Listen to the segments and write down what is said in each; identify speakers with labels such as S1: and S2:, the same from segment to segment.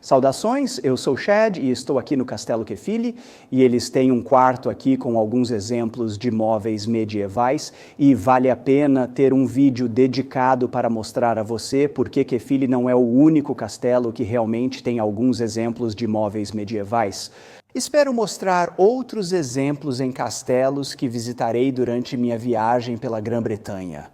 S1: Saudações, eu sou Chad e estou aqui no Castelo Kefili e eles têm um quarto aqui com alguns exemplos de móveis medievais e vale a pena ter um vídeo dedicado para mostrar a você porque Kefili não é o único castelo que realmente tem alguns exemplos de móveis medievais. Espero mostrar outros exemplos em castelos que visitarei durante minha viagem pela Grã-Bretanha.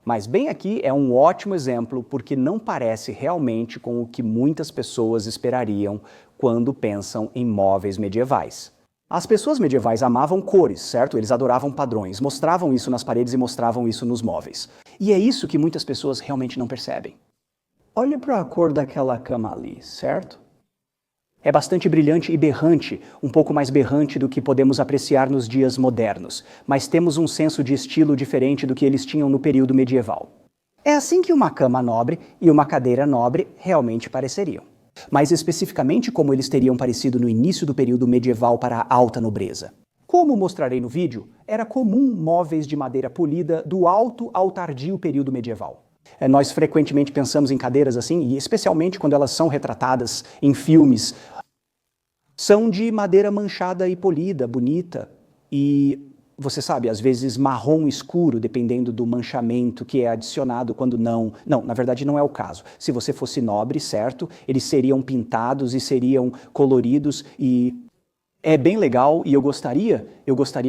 S1: Mas bem aqui é um ótimo exemplo porque não parece realmente com o que muitas pessoas esperariam quando pensam em móveis medievais. As pessoas medievais amavam cores, certo? Eles adoravam padrões, mostravam isso nas paredes e mostravam isso nos móveis. E é isso que muitas pessoas realmente não percebem. Olha para a cor daquela cama ali, certo? É bastante brilhante e berrante, um pouco mais berrante do que podemos apreciar nos dias modernos, mas temos um senso de estilo diferente do que eles tinham no período medieval. É assim que uma cama nobre e uma cadeira nobre realmente pareceriam. Mais especificamente como eles teriam parecido no início do período medieval para a alta nobreza. Como mostrarei no vídeo, era comum móveis de madeira polida do alto ao tardio período medieval. Nós frequentemente pensamos em cadeiras assim, e especialmente quando elas são retratadas em filmes, são de madeira manchada e polida, bonita, e você sabe, às vezes marrom escuro, dependendo do manchamento que é adicionado quando não... Não, na verdade não é o caso. Se você fosse nobre, certo, eles seriam pintados e seriam coloridos, e é bem legal, e eu gostaria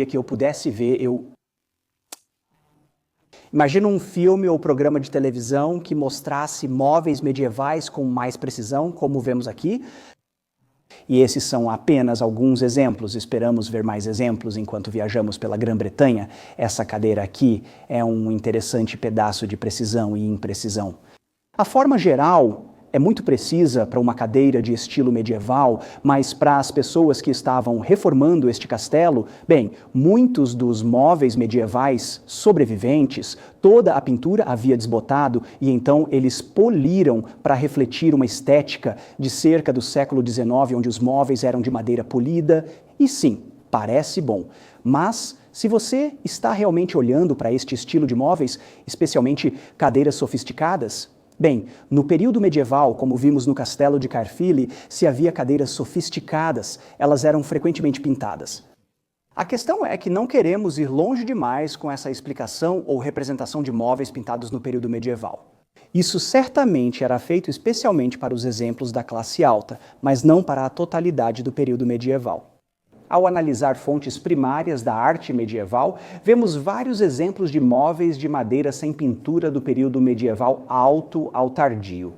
S1: que eu pudesse ver, Imagina um filme ou programa de televisão que mostrasse móveis medievais com mais precisão, como vemos aqui. E esses são apenas alguns exemplos, esperamos ver mais exemplos enquanto viajamos pela Grã-Bretanha. Essa cadeira aqui é um interessante pedaço de precisão e imprecisão. A forma geral é muito precisa para uma cadeira de estilo medieval, mas para as pessoas que estavam reformando este castelo, bem, muitos dos móveis medievais sobreviventes, toda a pintura havia desbotado e então eles poliram para refletir uma estética de cerca do século XIX, onde os móveis eram de madeira polida, e sim, parece bom, mas se você está realmente olhando para este estilo de móveis, especialmente cadeiras sofisticadas, bem, no período medieval, como vimos no Castelo de Caerphilly, se havia cadeiras sofisticadas, elas eram frequentemente pintadas. A questão é que não queremos ir longe demais com essa explicação ou representação de móveis pintados no período medieval. Isso certamente era feito especialmente para os exemplos da classe alta, mas não para a totalidade do período medieval. Ao analisar fontes primárias da arte medieval, vemos vários exemplos de móveis de madeira sem pintura do período medieval alto ao tardio.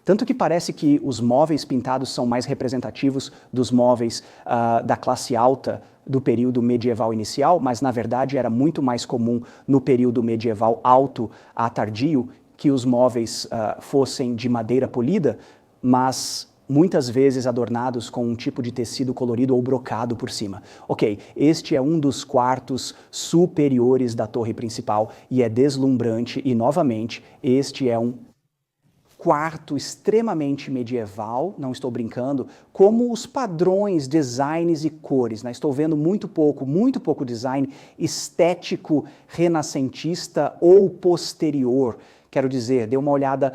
S1: Tanto que parece que os móveis pintados são mais representativos dos móveis da classe alta do período medieval inicial, mas na verdade era muito mais comum no período medieval alto a tardio que os móveis fossem de madeira polida, mas muitas vezes adornados com um tipo de tecido colorido ou brocado por cima. Ok, este é um dos quartos superiores da torre principal e é deslumbrante e, novamente, este é um quarto extremamente medieval, não estou brincando, como os padrões, designs e cores. Né? Estou vendo muito pouco design estético renascentista ou posterior. Quero dizer, dê uma olhada...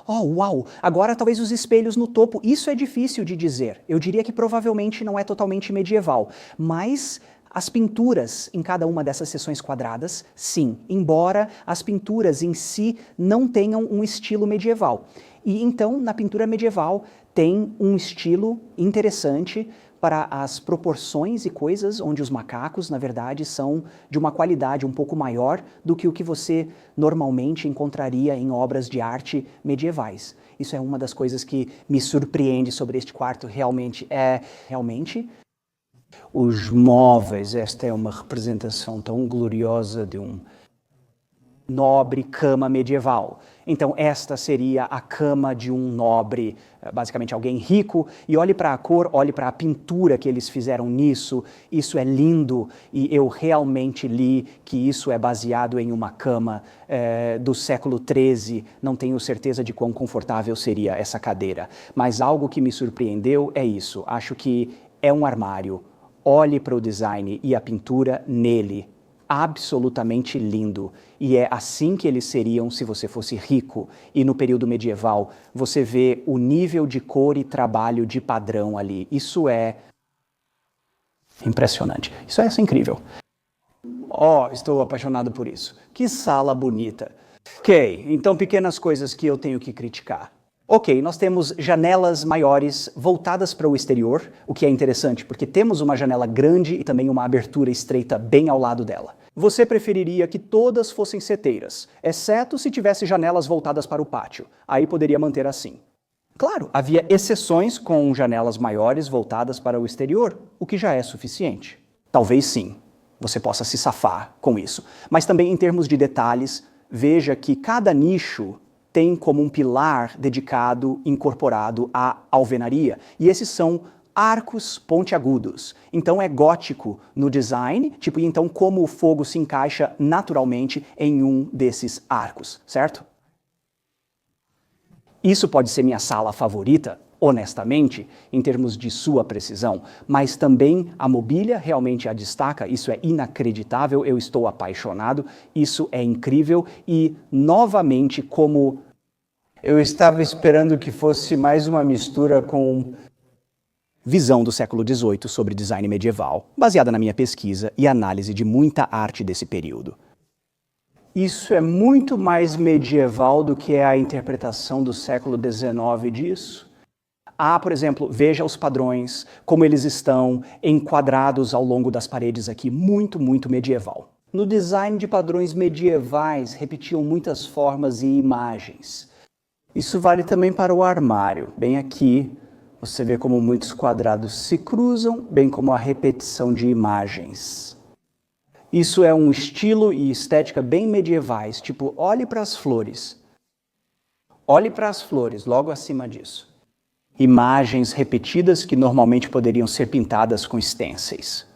S1: Oh, uau! Agora talvez os espelhos no topo, isso é difícil de dizer. Eu diria que provavelmente não é totalmente medieval, mas as pinturas em cada uma dessas seções quadradas, sim, embora as pinturas em si não tenham um estilo medieval. E então, na pintura medieval, tem um estilo interessante para as proporções e coisas onde os macacos, na verdade, são de uma qualidade um pouco maior do que o que você normalmente encontraria em obras de arte medievais. Isso é uma das coisas que me surpreende sobre este quarto, realmente os móveis. Esta é uma representação tão gloriosa de um nobre cama medieval. Então esta seria a cama de um nobre, basicamente alguém rico, e olhe para a cor, olhe para a pintura que eles fizeram nisso, isso é lindo, e eu realmente li que isso é baseado em uma cama do século XIII, não tenho certeza de quão confortável seria essa cadeira, mas algo que me surpreendeu é isso, acho que é um armário, olhe para o design e a pintura nele. absolutamente lindo. E é assim que eles seriam se você fosse rico. E no período medieval, você vê o nível de cor e trabalho de padrão ali. Isso é impressionante. Isso é incrível. Oh, estou apaixonado por isso. Que sala bonita. Ok, então pequenas coisas que eu tenho que criticar. Ok, nós temos janelas maiores voltadas para o exterior, o que é interessante, porque temos uma janela grande e também uma abertura estreita bem ao lado dela. Você preferiria que todas fossem seteiras, exceto se tivesse janelas voltadas para o pátio. Aí poderia manter assim. Claro, havia exceções com janelas maiores voltadas para o exterior, o que já é suficiente. Talvez sim, você possa se safar com isso. Mas também em termos de detalhes, veja que cada nicho tem como um pilar dedicado, incorporado à alvenaria. E esses são arcos pontiagudos. Então é gótico no design, tipo, e então como o fogo se encaixa naturalmente em um desses arcos, certo? Isso pode ser minha sala favorita, honestamente, em termos de sua precisão, mas também a mobília realmente a destaca, isso é inacreditável, eu estou apaixonado, isso é incrível e, novamente, como eu estava esperando que fosse mais uma mistura com visão do século XVIII sobre design medieval, baseada na minha pesquisa e análise de muita arte desse período. Isso é muito mais medieval do que a interpretação do século XIX disso. Por exemplo, veja os padrões, como eles estão enquadrados ao longo das paredes aqui, muito, muito medieval. No design de padrões medievais, repetiam muitas formas e imagens. Isso vale também para o armário. Bem aqui, você vê como muitos quadrados se cruzam, bem como a repetição de imagens. Isso é um estilo e estética bem medievais, tipo, olhe para as flores. Olhe para as flores, logo acima disso. Imagens repetidas que normalmente poderiam ser pintadas com stencils,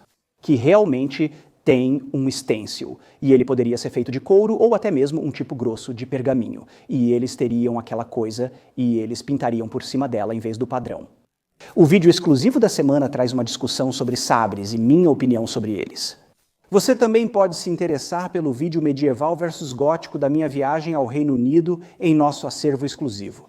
S1: que realmente tem um stencil, e ele poderia ser feito de couro ou até mesmo um tipo grosso de pergaminho, e eles teriam aquela coisa e eles pintariam por cima dela em vez do padrão. O vídeo exclusivo da semana traz uma discussão sobre sabres e minha opinião sobre eles. Você também pode se interessar pelo vídeo medieval versus gótico da minha viagem ao Reino Unido em nosso acervo exclusivo.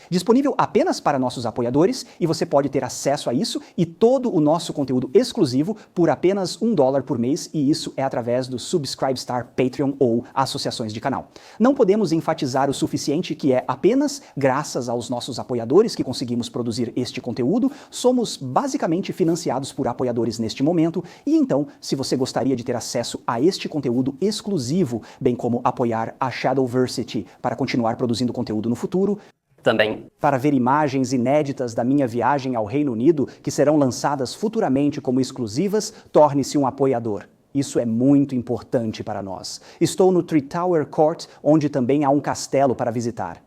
S1: Disponível apenas para nossos apoiadores, e você pode ter acesso a isso e todo o nosso conteúdo exclusivo por apenas $1 por mês, e isso é através do Subscribestar, Patreon ou associações de canal. Não podemos enfatizar o suficiente que é apenas graças aos nossos apoiadores que conseguimos produzir este conteúdo. Somos basicamente financiados por apoiadores neste momento, e então, se você gostaria de ter acesso a este conteúdo exclusivo, bem como apoiar a Shadowversity para continuar produzindo conteúdo no futuro, também para ver imagens inéditas da minha viagem ao Reino Unido, que serão lançadas futuramente como exclusivas, torne-se um apoiador. Isso é muito importante para nós. Estou no Tree Tower Court, onde também há um castelo para visitar.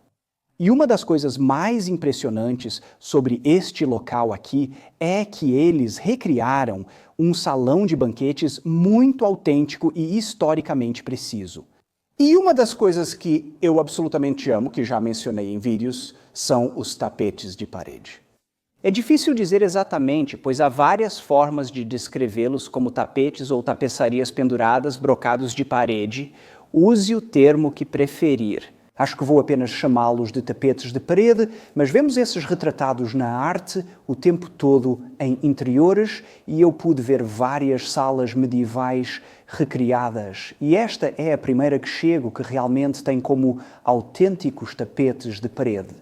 S1: E uma das coisas mais impressionantes sobre este local aqui é que eles recriaram um salão de banquetes muito autêntico e historicamente preciso. E uma das coisas que eu absolutamente amo, que já mencionei em vídeos, são os tapetes de parede. É difícil dizer exatamente, pois há várias formas de descrevê-los como tapetes ou tapeçarias penduradas, brocados de parede. Use o termo que preferir. Acho que vou apenas chamá-los de tapetes de parede, mas vemos esses retratados na arte o tempo todo em interiores, e eu pude ver várias salas medievais recriadas. E esta é a primeira que chego que realmente tem como autênticos tapetes de parede.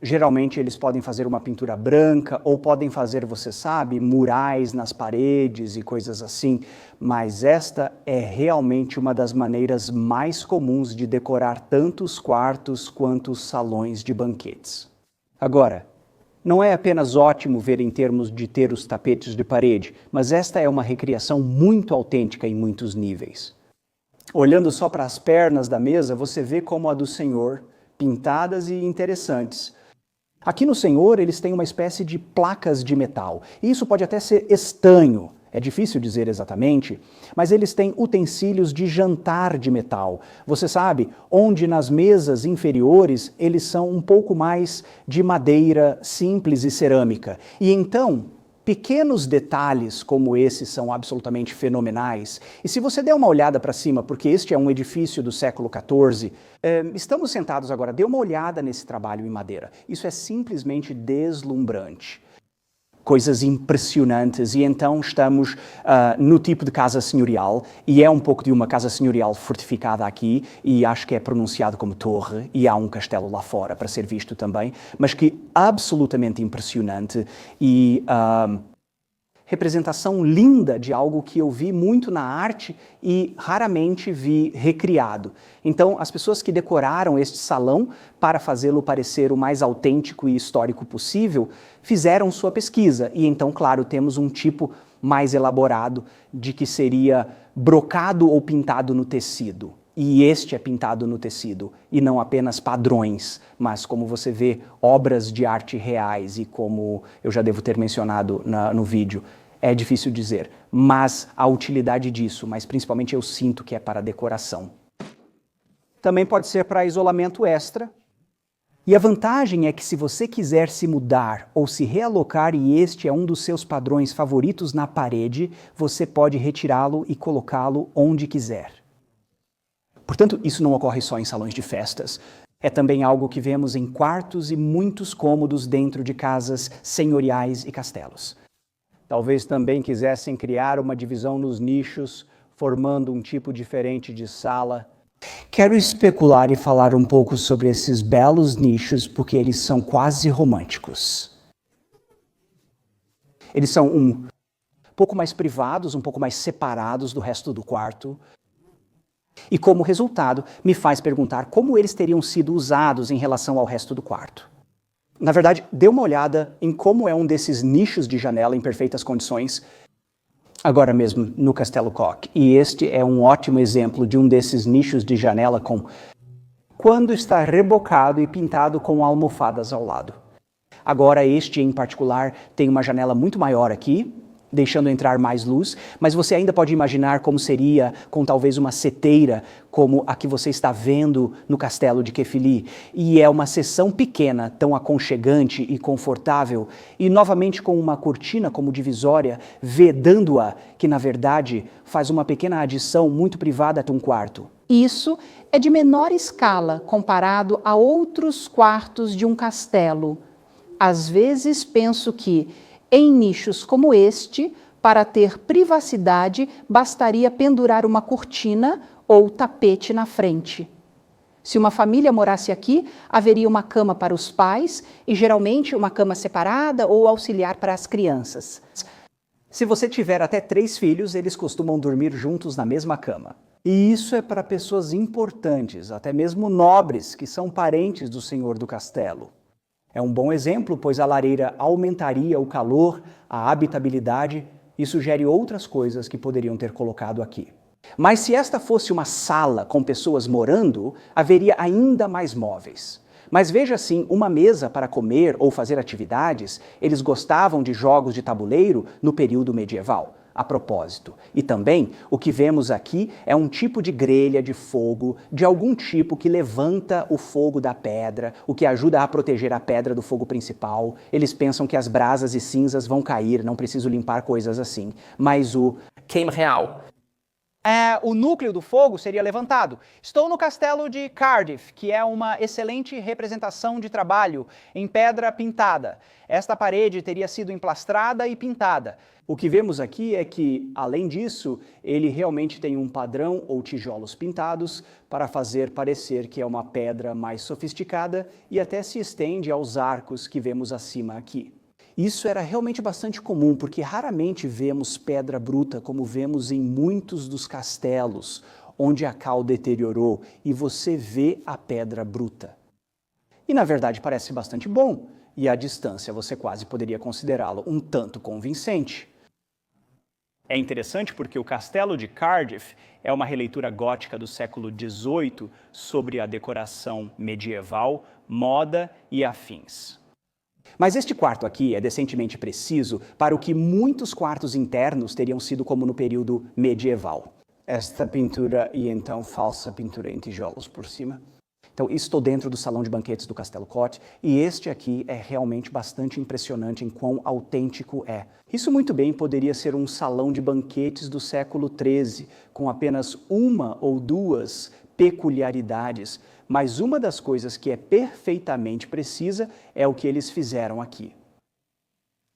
S1: Geralmente eles podem fazer uma pintura branca ou podem fazer, você sabe, murais nas paredes e coisas assim, mas esta é realmente uma das maneiras mais comuns de decorar tanto os quartos quanto os salões de banquetes. Agora, não é apenas ótimo ver em termos de ter os tapetes de parede, mas esta é uma recriação muito autêntica em muitos níveis. Olhando só para as pernas da mesa, você vê como a do Senhor, pintadas e interessantes. Aqui no Senhor, eles têm uma espécie de placas de metal. E isso pode até ser estanho, é difícil dizer exatamente, mas eles têm utensílios de jantar de metal. Você sabe, onde nas mesas inferiores eles são um pouco mais de madeira simples e cerâmica. E então, Pequenos detalhes como esse são absolutamente fenomenais. E se você der uma olhada para cima, porque este é um edifício do século XIV, estamos sentados agora, dê uma olhada nesse trabalho em madeira. Isso é simplesmente deslumbrante. Coisas impressionantes, e então estamos no tipo de casa senhorial, e é um pouco de uma casa senhorial fortificada aqui, e acho que é pronunciado como torre, e há um castelo lá fora para ser visto também, mas que absolutamente impressionante, e representação linda de algo que eu vi muito na arte e raramente vi recriado. Então, as pessoas que decoraram este salão para fazê-lo parecer o mais autêntico e histórico possível, fizeram sua pesquisa. E então, claro, temos um tipo mais elaborado de que seria brocado ou pintado no tecido. E este é pintado no tecido, e não apenas padrões, mas como você vê, obras de arte reais, e como eu já devo ter mencionado no vídeo, é difícil dizer, mas a utilidade disso, mas principalmente eu sinto que é para decoração. Também pode ser para isolamento extra. E a vantagem é que se você quiser se mudar ou se realocar e este é um dos seus padrões favoritos na parede, você pode retirá-lo e colocá-lo onde quiser. Portanto, isso não ocorre só em salões de festas. É também algo que vemos em quartos e muitos cômodos dentro de casas senhoriais e castelos. Talvez também quisessem criar uma divisão nos nichos, formando um tipo diferente de sala. Quero especular e falar um pouco sobre esses belos nichos, porque eles são quase românticos. Eles são um pouco mais privados, um pouco mais separados do resto do quarto. E como resultado, me faz perguntar como eles teriam sido usados em relação ao resto do quarto. Na verdade, dê uma olhada em como é um desses nichos de janela em perfeitas condições, agora mesmo no Castelo Koch. E este é um ótimo exemplo de um desses nichos de janela quando está rebocado e pintado com almofadas ao lado. Agora este em particular tem uma janela muito maior aqui, deixando entrar mais luz, mas você ainda pode imaginar como seria com talvez uma seteira, como a que você está vendo no castelo de Kefili. E é uma seção pequena, tão aconchegante e confortável, e novamente com uma cortina como divisória, vedando-a, que na verdade faz uma pequena adição muito privada a um quarto.
S2: Isso é de menor escala comparado a outros quartos de um castelo. Às vezes penso que em nichos como este, para ter privacidade, bastaria pendurar uma cortina ou tapete na frente. Se uma família morasse aqui, haveria uma cama para os pais e geralmente uma cama separada ou auxiliar para as crianças.
S1: Se você tiver até 3 filhos, eles costumam dormir juntos na mesma cama. E isso é para pessoas importantes, até mesmo nobres, que são parentes do senhor do castelo. É um bom exemplo, pois a lareira aumentaria o calor, a habitabilidade e sugere outras coisas que poderiam ter colocado aqui. Mas se esta fosse uma sala com pessoas morando, haveria ainda mais móveis. Mas veja assim, uma mesa para comer ou fazer atividades, eles gostavam de jogos de tabuleiro no período medieval. A propósito. E também, o que vemos aqui é um tipo de grelha de fogo, de algum tipo que levanta o fogo da pedra, o que ajuda a proteger a pedra do fogo principal. Eles pensam que as brasas e cinzas vão cair, não preciso limpar coisas assim. Mas o queima real. O núcleo do fogo seria levantado. Estou no castelo de Cardiff, que é uma excelente representação de trabalho em pedra pintada. Esta parede teria sido emplastrada e pintada. O que vemos aqui é que, além disso, ele realmente tem um padrão ou tijolos pintados para fazer parecer que é uma pedra mais sofisticada e até se estende aos arcos que vemos acima aqui. Isso era realmente bastante comum, porque raramente vemos pedra bruta como vemos em muitos dos castelos, onde a cal deteriorou e você vê a pedra bruta. E na verdade parece bastante bom, e à distância você quase poderia considerá-lo um tanto convincente. É interessante porque o castelo de Cardiff é uma releitura gótica do século XVIII sobre a decoração medieval, moda e afins. Mas este quarto aqui é decentemente preciso para o que muitos quartos internos teriam sido como no período medieval. Esta pintura e então falsa pintura em tijolos por cima. Então, estou dentro do salão de banquetes do Castelo Cotte e este aqui é realmente bastante impressionante em quão autêntico é. Isso muito bem poderia ser um salão de banquetes do século XIII, com apenas uma ou duas peculiaridades, mas uma das coisas que é perfeitamente precisa é o que eles fizeram aqui.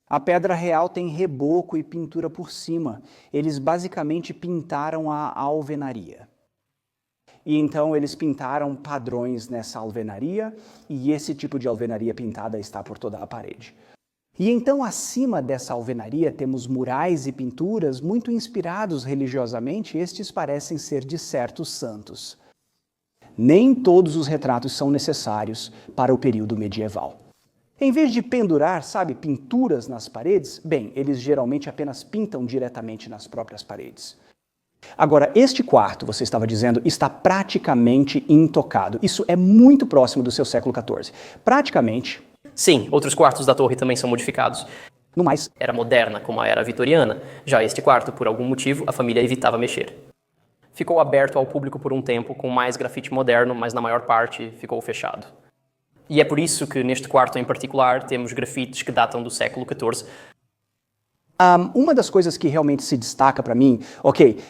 S1: A pedra real tem reboco e pintura por cima. Eles basicamente pintaram a alvenaria. E então eles pintaram padrões nessa alvenaria, e esse tipo de alvenaria pintada está por toda a parede. E então, acima dessa alvenaria, temos murais e pinturas muito inspirados religiosamente, estes parecem ser de certos santos. Nem todos os retratos são necessários para o período medieval. Em vez de pendurar, sabe, pinturas nas paredes, bem, eles geralmente apenas pintam diretamente nas próprias paredes. Agora, este quarto, você estava dizendo, está praticamente intocado. Isso é muito próximo do seu século XIV. Praticamente.
S3: Sim, outros quartos da torre também são modificados.
S1: No mais,
S3: Era moderna, como a era vitoriana. Já este quarto, por algum motivo, a família evitava mexer. Ficou aberto ao público por um tempo, com mais grafite moderno, mas na maior parte ficou fechado. E é por isso que neste quarto em particular temos grafites que datam do século XIV.
S1: Uma das coisas que realmente se destaca para mim,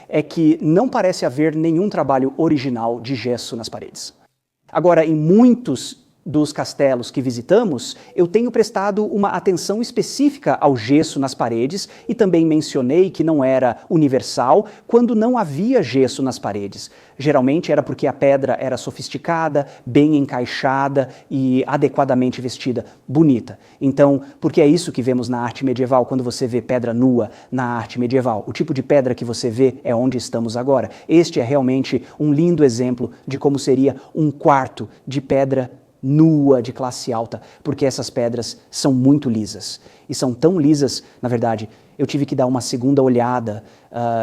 S1: é que não parece haver nenhum trabalho original de gesso nas paredes. Agora, em muitos dos castelos que visitamos, eu tenho prestado uma atenção específica ao gesso nas paredes e também mencionei que não era universal quando não havia gesso nas paredes. Geralmente era porque a pedra era sofisticada, bem encaixada e adequadamente vestida, bonita. Então, porque é isso que vemos na arte medieval quando você vê pedra nua na arte medieval. O tipo de pedra que você vê é onde estamos agora. Este é realmente um lindo exemplo de como seria um quarto de pedra nua, de classe alta, porque essas pedras são muito lisas. E são tão lisas, na verdade, eu tive que dar uma segunda olhada.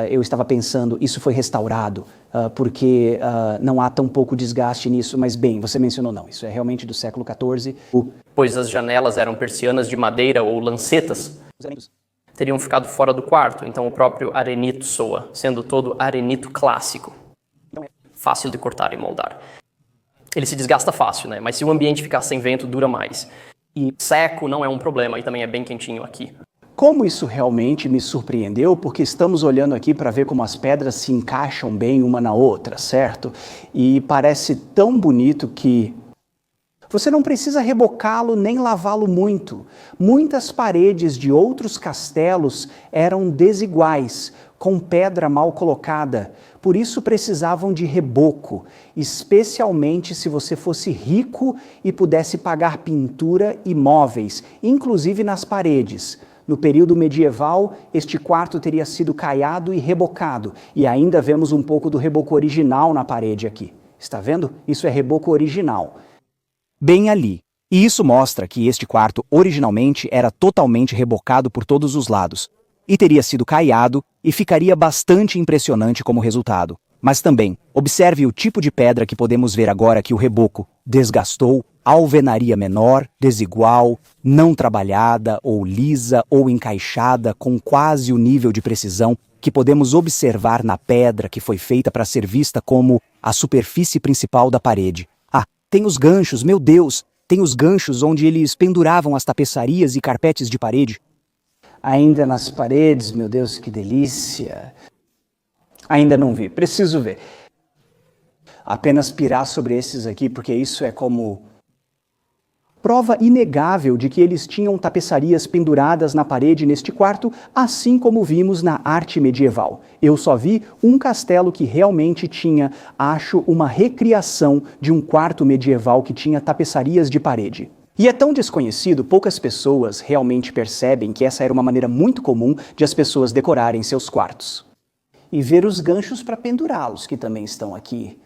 S1: Eu estava pensando, isso foi restaurado, porque não há tão pouco desgaste nisso, mas bem, você mencionou não, isso é realmente do século XIV.
S3: Pois as janelas eram persianas de madeira ou lancetas, teriam ficado fora do quarto, então o próprio arenito soa, sendo todo arenito clássico, fácil de cortar e moldar. Ele se desgasta fácil, né? Mas se o ambiente ficar sem vento, dura mais. E seco não é um problema, e também é bem quentinho aqui.
S1: Como isso realmente me surpreendeu, porque estamos olhando aqui para ver como as pedras se encaixam bem uma na outra, certo? E parece tão bonito que você não precisa rebocá-lo nem lavá-lo muito. Muitas paredes de outros castelos eram desiguais, com pedra mal colocada. Por isso precisavam de reboco, especialmente se você fosse rico e pudesse pagar pintura e móveis, inclusive nas paredes. No período medieval, este quarto teria sido caiado e rebocado, e ainda vemos um pouco do reboco original na parede aqui. Está vendo? Isso é reboco original. Bem ali. E isso mostra que este quarto originalmente era totalmente rebocado por todos os lados, e teria sido caiado e ficaria bastante impressionante como resultado. Mas também, observe o tipo de pedra que podemos ver agora que o reboco desgastou, alvenaria menor, desigual, não trabalhada ou lisa ou encaixada com quase o nível de precisão que podemos observar na pedra que foi feita para ser vista como a superfície principal da parede. Tem os ganchos, meu Deus, tem os ganchos onde eles penduravam as tapeçarias e carpetes de parede. Ainda nas paredes, meu Deus, que delícia. Ainda não vi, preciso ver. Apenas pirar sobre esses aqui, porque isso é como prova inegável de que eles tinham tapeçarias penduradas na parede neste quarto, assim como vimos na arte medieval. Eu só vi um castelo que realmente tinha, acho, uma recriação de um quarto medieval que tinha tapeçarias de parede. E é tão desconhecido, poucas pessoas realmente percebem que essa era uma maneira muito comum de as pessoas decorarem seus quartos. E ver os ganchos para pendurá-los, que também estão aqui.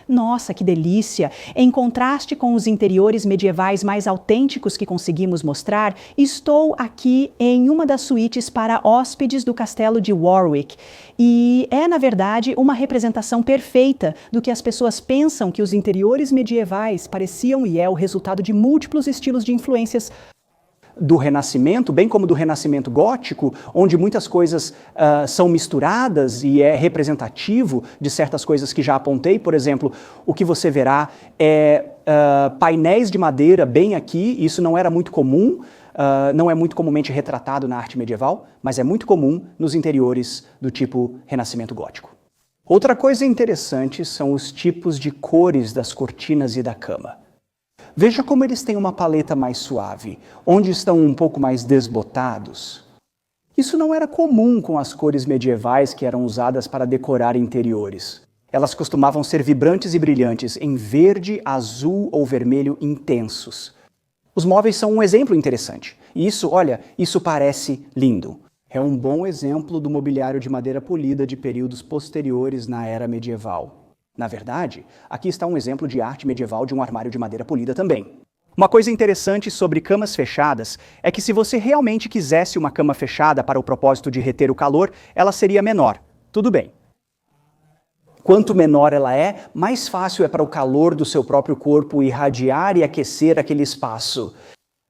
S4: Nossa, que delícia! Em contraste com os interiores medievais mais autênticos que conseguimos mostrar, estou aqui em uma das suítes para hóspedes do castelo de Warwick. E é, na verdade, uma representação perfeita do que as pessoas pensam que os interiores medievais pareciam e é o resultado de múltiplos estilos de influências.
S1: do Renascimento, bem como do Renascimento gótico, onde muitas coisas são misturadas e é representativo de certas coisas que já apontei. Por exemplo, o que você verá é painéis de madeira bem aqui. Isso não era muito comum, não é muito comumente retratado na arte medieval, mas é muito comum nos interiores do tipo Renascimento gótico. Outra coisa interessante são os tipos de cores das cortinas e da cama. Veja como eles têm uma paleta mais suave, onde estão um pouco mais desbotados. Isso não era comum com as cores medievais que eram usadas para decorar interiores. Elas costumavam ser vibrantes e brilhantes, em verde, azul ou vermelho intensos. Os móveis são um exemplo interessante. E isso, olha, isso parece lindo. É um bom exemplo do mobiliário de madeira polida de períodos posteriores na era medieval. Na verdade, aqui está um exemplo de arte medieval de um armário de madeira polida também. Uma coisa interessante sobre camas fechadas é que se você realmente quisesse uma cama fechada para o propósito de reter o calor, ela seria menor. Tudo bem. Quanto menor ela é, mais fácil é para o calor do seu próprio corpo irradiar e aquecer aquele espaço.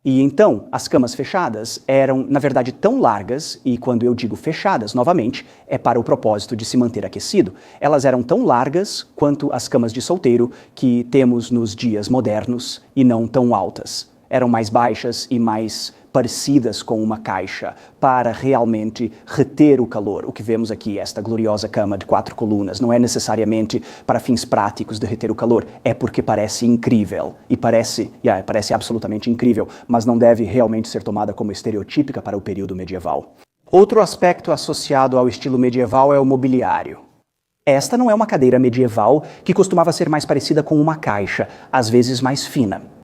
S1: E então, as camas fechadas eram, na verdade, tão largas, e quando eu digo fechadas, novamente, é para o propósito de se manter aquecido, elas eram tão largas quanto as camas de solteiro que temos nos dias modernos e não tão altas. Eram mais baixas e mais parecidas com uma caixa para realmente reter o calor. O que vemos aqui, esta gloriosa cama de 4 colunas, não é necessariamente para fins práticos de reter o calor, é porque parece incrível. E parece absolutamente incrível, mas não deve realmente ser tomada como estereotípica para o período medieval. Outro aspecto associado ao estilo medieval é o mobiliário. Esta não é uma cadeira medieval que costumava ser mais parecida com uma caixa, às vezes mais fina.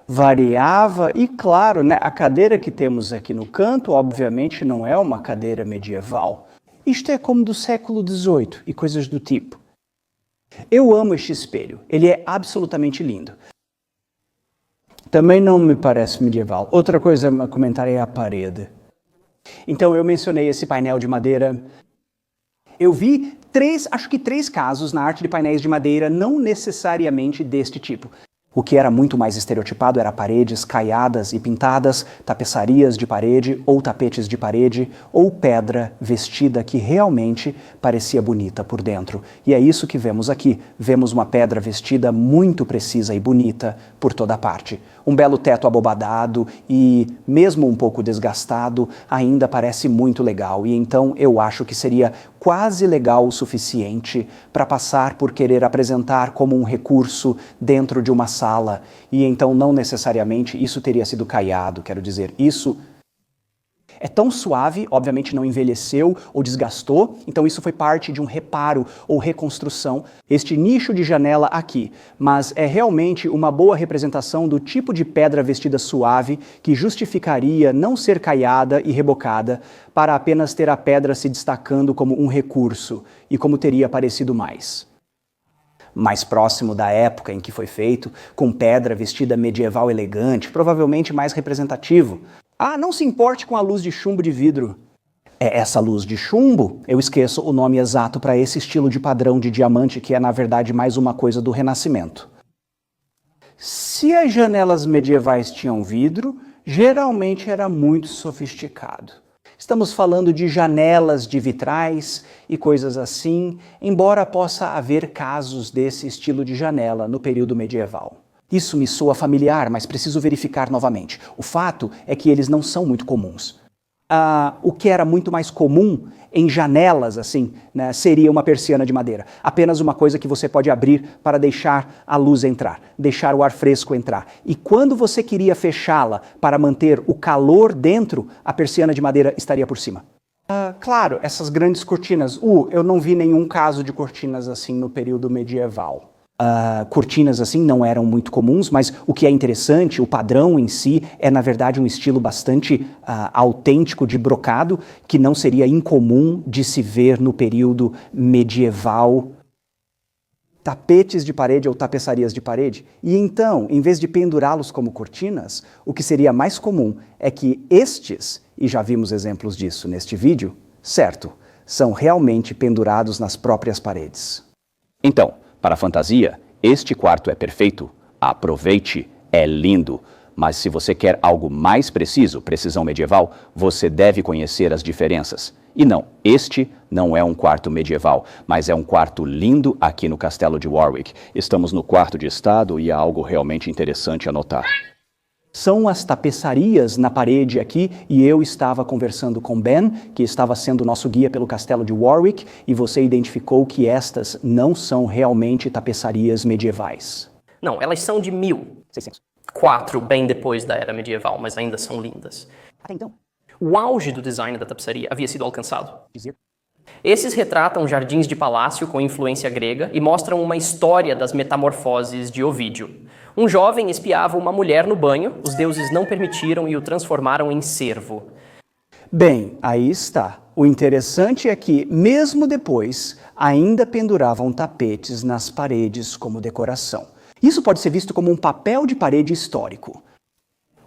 S1: Variava e, claro, né, a cadeira que temos aqui no canto, obviamente, não é uma cadeira medieval. Isto é como do século XVIII e coisas do tipo. Eu amo este espelho, ele é absolutamente lindo. Também não me parece medieval. Outra coisa a comentar é a parede. Então, eu mencionei esse painel de madeira. Eu vi acho que três casos na arte de painéis de madeira, não necessariamente deste tipo. O que era muito mais estereotipado era paredes caiadas e pintadas, tapeçarias de parede ou tapetes de parede ou pedra vestida que realmente parecia bonita por dentro. E é isso que vemos aqui. Vemos uma pedra vestida muito precisa e bonita por toda parte. Um belo teto abobadado e, mesmo um pouco desgastado, ainda parece muito legal. E então eu acho que seria quase legal o suficiente para passar por querer apresentar como um recurso dentro de uma sala. E então não necessariamente isso teria sido caiado, quero dizer, isso é tão suave, obviamente não envelheceu ou desgastou, então isso foi parte de um reparo ou reconstrução, este nicho de janela aqui, mas é realmente uma boa representação do tipo de pedra vestida suave que justificaria não ser caiada e rebocada para apenas ter a pedra se destacando como um recurso e como teria parecido mais próximo da época em que foi feito, com pedra vestida medieval elegante, provavelmente mais representativo. Ah, não se importe com a luz de chumbo de vidro. É essa luz de chumbo? Eu esqueço o nome exato para esse estilo de padrão de diamante que é, na verdade, mais uma coisa do Renascimento. Se as janelas medievais tinham vidro, geralmente era muito sofisticado. Estamos falando de janelas de vitrais e coisas assim, embora possa haver casos desse estilo de janela no período medieval. Isso me soa familiar, mas preciso verificar novamente. O fato é que eles não são muito comuns. O que era muito mais comum em janelas, assim, né, seria uma persiana de madeira. Apenas uma coisa que você pode abrir para deixar a luz entrar, deixar o ar fresco entrar. E quando você queria fechá-la para manter o calor dentro, a persiana de madeira estaria por cima. Claro, essas grandes cortinas. Eu não vi nenhum caso de cortinas assim no período medieval. Cortinas assim não eram muito comuns, mas o que é interessante, o padrão em si, é na verdade um estilo bastante autêntico de brocado, que não seria incomum de se ver no período medieval. Tapetes de parede ou tapeçarias de parede. E então, em vez de pendurá-los como cortinas, o que seria mais comum é que estes, e já vimos exemplos disso neste vídeo, certo, são realmente pendurados nas próprias paredes. Então, para a fantasia, este quarto é perfeito, aproveite, é lindo,
S5: Mas se você quer algo mais preciso, precisão medieval, você deve conhecer as diferenças. E não, este não é um quarto medieval, mas é um quarto lindo aqui no Castelo de Warwick. Estamos no quarto de estado e há algo realmente interessante a notar.
S1: São as tapeçarias na parede aqui, e eu estava conversando com Ben, que estava sendo nosso guia pelo Castelo de Warwick, e você identificou que estas não são realmente tapeçarias medievais.
S3: Não, elas são de 1604, bem depois da Era Medieval, mas ainda são lindas.
S1: Até então,
S3: O auge do design da tapeçaria havia sido alcançado.
S1: dizer...
S3: Esses retratam jardins de palácio com influência grega e mostram uma história das metamorfoses de Ovídio. Um jovem espiava uma mulher no banho, os deuses não permitiram e o transformaram em cervo.
S1: Bem, aí está. O interessante é que, mesmo depois, ainda penduravam tapetes nas paredes como decoração. Isso pode ser visto como um papel de parede histórico.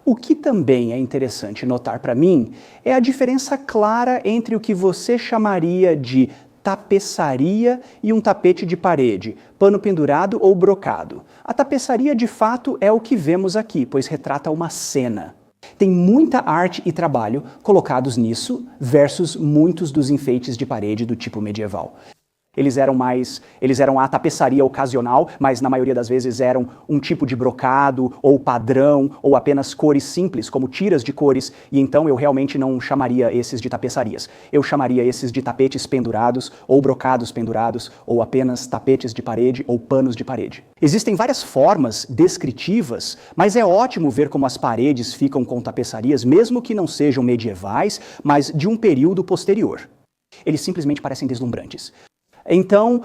S1: O que também é interessante notar para mim é a diferença clara entre o que você chamaria de tapeçaria e um tapete de parede, pano pendurado ou brocado. A tapeçaria, de fato, é o que vemos aqui, pois retrata uma cena. Tem muita arte e trabalho colocados nisso versus muitos dos enfeites de parede do tipo medieval. Eles eram a tapeçaria ocasional, mas na maioria das vezes eram um tipo de brocado, ou padrão, ou apenas cores simples, como tiras de cores, e então eu realmente não chamaria esses de tapeçarias. Eu chamaria esses de tapetes pendurados, ou brocados pendurados, ou apenas tapetes de parede, ou panos de parede. Existem várias formas descritivas, mas é ótimo ver como as paredes ficam com tapeçarias, mesmo que não sejam medievais, mas de um período posterior. Eles simplesmente parecem deslumbrantes. Então,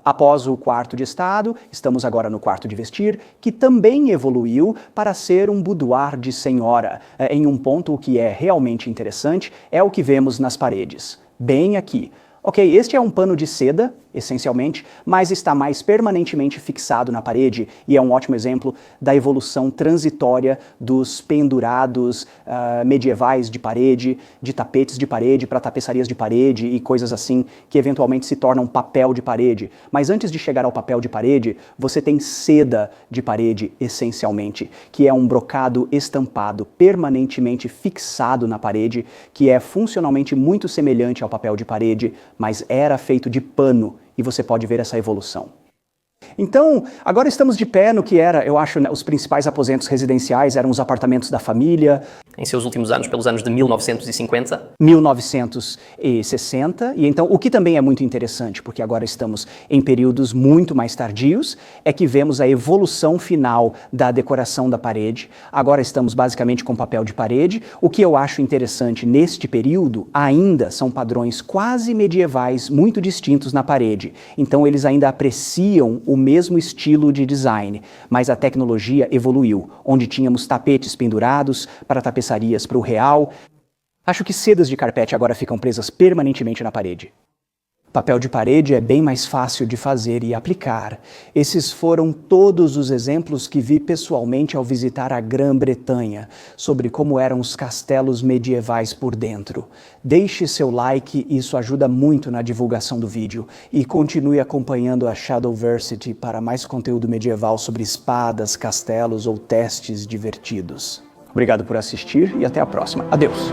S1: após o quarto de estado, estamos agora no quarto de vestir, que também evoluiu para ser um boudoir de senhora. Em um ponto que é realmente interessante, é o que vemos nas paredes, bem aqui. Ok, este é um pano de seda, essencialmente, mas está mais permanentemente fixado na parede e é um ótimo exemplo da evolução transitória dos pendurados medievais de parede, de tapetes de parede para tapeçarias de parede e coisas assim que eventualmente se tornam papel de parede. Mas antes de chegar ao papel de parede, você tem seda de parede, essencialmente, que é um brocado estampado, permanentemente fixado na parede, que é funcionalmente muito semelhante ao papel de parede, mas era feito de pano, e você pode ver essa evolução. Então, agora estamos de pé no que era, eu acho, os principais aposentos residenciais, eram os apartamentos da família.
S3: Em seus últimos anos, pelos anos de 1950.
S1: 1960, e então o que também é muito interessante, porque agora estamos em períodos muito mais tardios, é que vemos a evolução final da decoração da parede. Agora estamos basicamente com papel de parede. O que eu acho interessante neste período ainda são padrões quase medievais muito distintos na parede. Então eles ainda apreciam o mesmo estilo de design, mas a tecnologia evoluiu, onde tínhamos tapetes pendurados para tapeçarias para o real. Acho que sedas de carpete agora ficam presas permanentemente na parede. Papel de parede é bem mais fácil de fazer e aplicar. Esses foram todos os exemplos que vi pessoalmente ao visitar a Grã-Bretanha, sobre como eram os castelos medievais por dentro. Deixe seu like, isso ajuda muito na divulgação do vídeo. E continue acompanhando a Shadowversity para mais conteúdo medieval sobre espadas, castelos ou testes divertidos. Obrigado por assistir e até a próxima. Adeus!